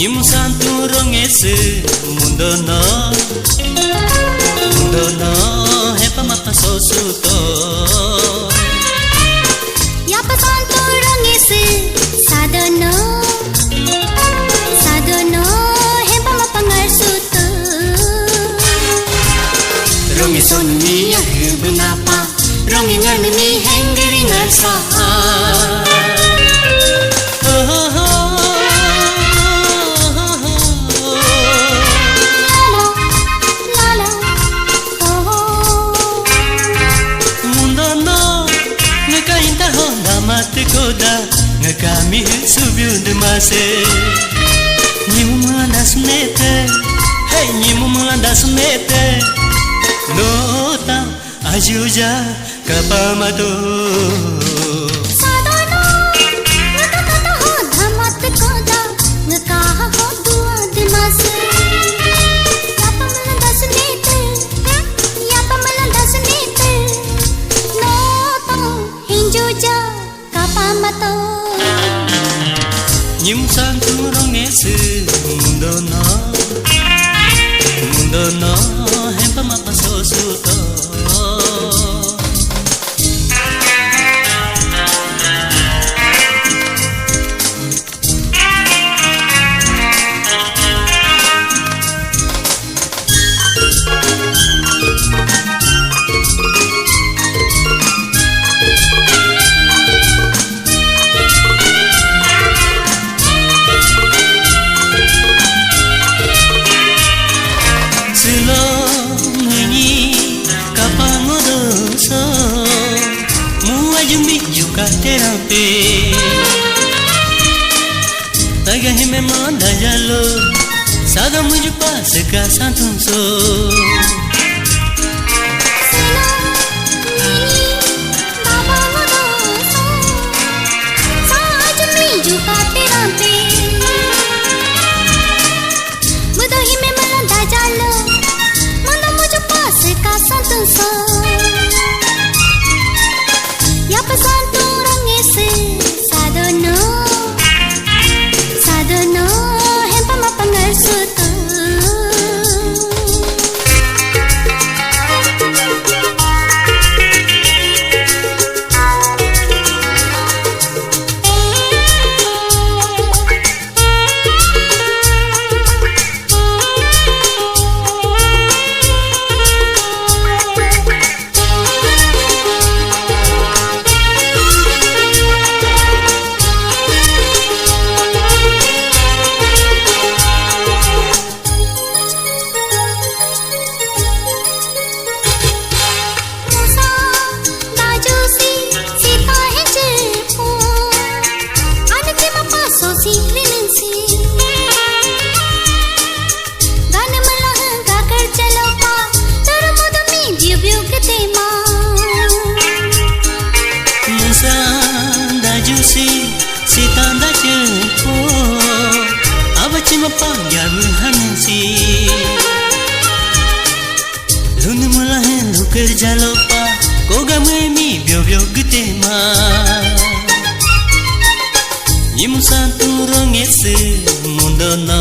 Nyim santu rongese mundono hepa mapa sosuto Yapa santu rongese sadono hepa mapa ngarsuto Rongeson mi benapa rongingan mi hengeri ngarsa mate koda ngakami subiu demase nyimu melandas nete hey nyimu melandas nete nota ajuja kapamato sadono ngakata ho dhamate koda ngakaha ho dua demase yapa melandas nete nota hinjuja kapamato nyim santu rongese mundono hempa mapa sosuto terapi taga hime manda jalo saga muju pas ka santun so baba modo so saaj miju ka terapi mudo hime manda jalo manda muju pas ka santun so yapa santu rongese sadono hempa mapa ngarsuto sitanda jempo abachima pangyam hansi luni mula hen luker jalopa koga memi byo gitema nyim santu rongese mundono